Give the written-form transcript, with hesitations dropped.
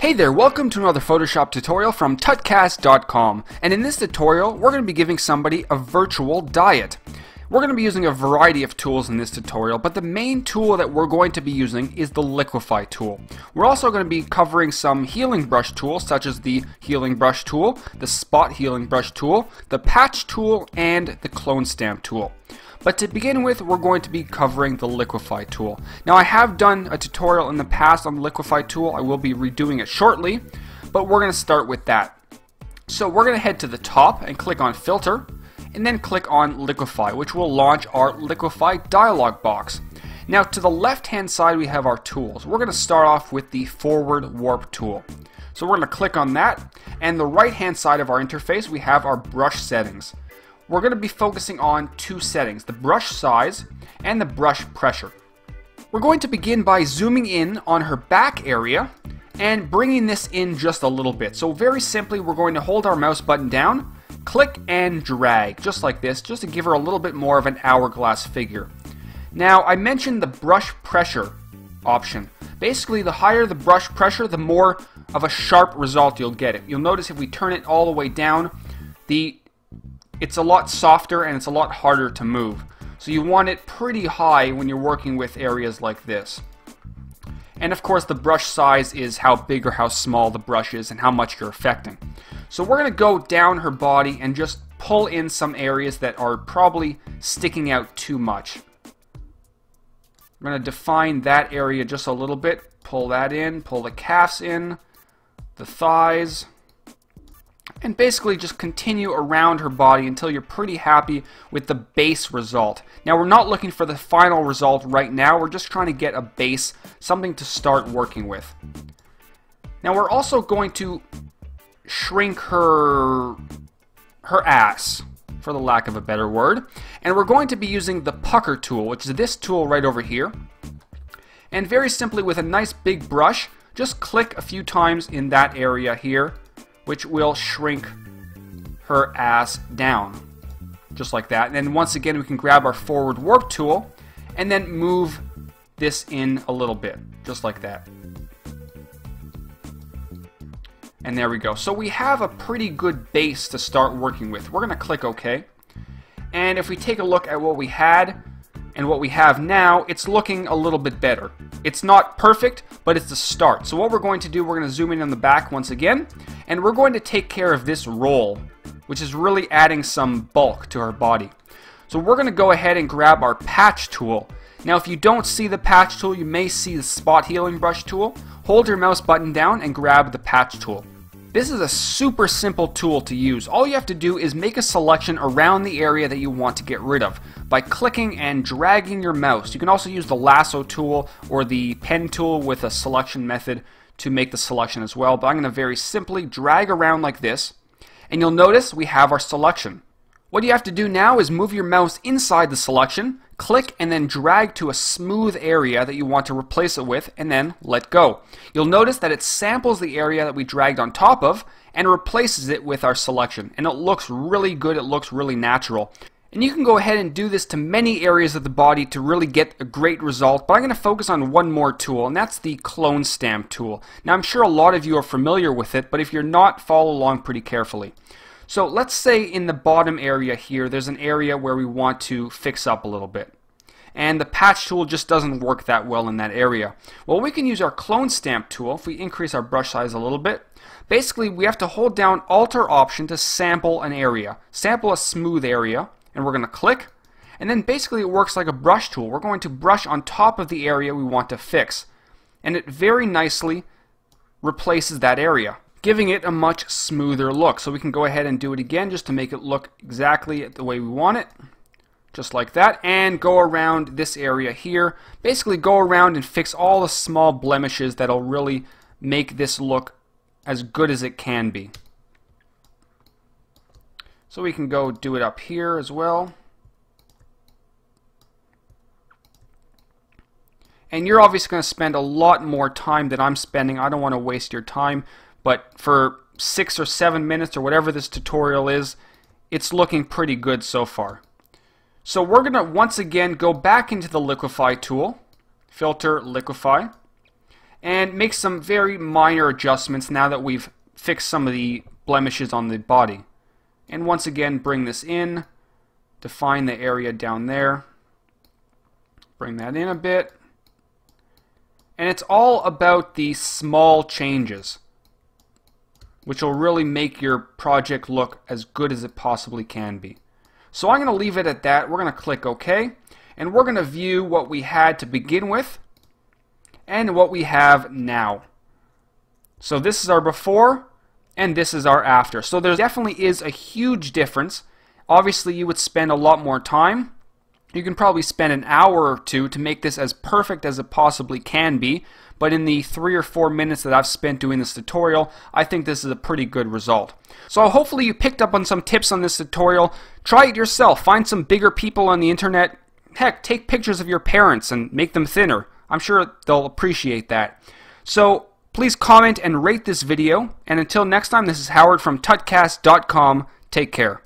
Hey there, welcome to another Photoshop tutorial from Tutcast.com, and in this tutorial we're going to be giving somebody a virtual diet. We're going to be using a variety of tools in this tutorial, but the main tool that we're going to be using is the Liquify tool. We're also going to be covering some healing brush tools such as the healing brush tool, the spot healing brush tool, the patch tool, and the clone stamp tool. But to begin with, we're going to be covering the Liquify tool. Now, I have done a tutorial in the past on the Liquify tool. I will be redoing it shortly, but we're going to start with that. So we're going to head to the top and click on Filter, and then click on Liquify, which will launch our Liquify dialog box. Now, to the left-hand side, we have our tools. We're going to start off with the Forward Warp tool. So we're going to click on that, and the right-hand side of our interface, we have our brush settings. We're going to be focusing on two settings, the brush size and the brush pressure. We're going to begin by zooming in on her back area and bringing this in just a little bit. So very simply, we're going to hold our mouse button down, click and drag, just like this, just to give her a little bit more of an hourglass figure. Now, I mentioned the brush pressure option. Basically, the higher the brush pressure, the more of a sharp result you'll get. You'll notice if we turn it all the way down, it's a lot softer and it's a lot harder to move. So you want it pretty high when you're working with areas like this. And of course, the brush size is how big or how small the brush is and how much you're affecting. So we're going to go down her body and just pull in some areas that are probably sticking out too much. I'm going to define that area just a little bit. Pull that in, pull the calves in, the thighs, and basically just continue around her body until you're pretty happy with the base result. Now, we're not looking for the final result right now. We're just trying to get a base, something to start working with. Now, we're also going to shrink her ass, for the lack of a better word. And we're going to be using the pucker tool, which is this tool right over here. And very simply, with a nice big brush, just click a few times in that area here, which will shrink her ass down, just like that. And then once again, we can grab our Forward Warp tool and then move this in a little bit, just like that. And there we go. So we have a pretty good base to start working with. We're going to click OK. And if we take a look at what we had and what we have now, it's looking a little bit better. It's not perfect, but it's the start. So what we're going to do, we're going to zoom in on the back once again, and we're going to take care of this roll, which is really adding some bulk to her body. So we're going to go ahead and grab our patch tool. Now, if you don't see the patch tool, you may see the spot healing brush tool. Hold your mouse button down and grab the patch tool. This is a super simple tool to use. All you have to do is make a selection around the area that you want to get rid of by clicking and dragging your mouse. You can also use the lasso tool or the pen tool with a selection method to make the selection as well. But I'm going to very simply drag around like this, and you'll notice we have our selection. What you have to do now is move your mouse inside the selection, click and then drag to a smooth area that you want to replace it with, and then let go. You'll notice that it samples the area that we dragged on top of and replaces it with our selection. And it looks really good, it looks really natural. And you can go ahead and do this to many areas of the body to really get a great result, but I'm going to focus on one more tool, and that's the clone stamp tool. Now, I'm sure a lot of you are familiar with it, but if you're not, follow along pretty carefully. So let's say in the bottom area here, there's an area where we want to fix up a little bit. And the patch tool just doesn't work that well in that area. Well, we can use our clone stamp tool if we increase our brush size a little bit. Basically, we have to hold down Alt or Option to sample an area. Sample a smooth area, and we're going to click. And then basically it works like a brush tool. We're going to brush on top of the area we want to fix. And it very nicely replaces that area, giving it a much smoother look. So we can go ahead and do it again just to make it look exactly the way we want it. Just like that, and go around this area here. Basically go around and fix all the small blemishes that'll really make this look as good as it can be. So we can go do it up here as well. And you're obviously going to spend a lot more time than I'm spending. I don't want to waste your time, but for 6 or 7 minutes or whatever this tutorial is, it's looking pretty good so far. So we're going to once again go back into the Liquify tool, Filter, Liquify, and make some very minor adjustments now that we've fixed some of the blemishes on the body. And once again, bring this in, define the area down there, bring that in a bit. And it's all about the small changes, which will really make your project look as good as it possibly can be. So I'm going to leave it at that. We're going to click OK, and we're going to view what we had to begin with and what we have now. So this is our before, and this is our after. So there definitely is a huge difference. Obviously, you would spend a lot more time. You can probably spend an hour or two to make this as perfect as it possibly can be, but in the 3 or 4 minutes that I've spent doing this tutorial, I think this is a pretty good result. So hopefully you picked up on some tips on this tutorial. Try it yourself. Find some bigger people on the internet. Heck, take pictures of your parents and make them thinner. I'm sure they'll appreciate that. So please comment and rate this video, and until next time, this is Howard from Tutcast.com. Take care.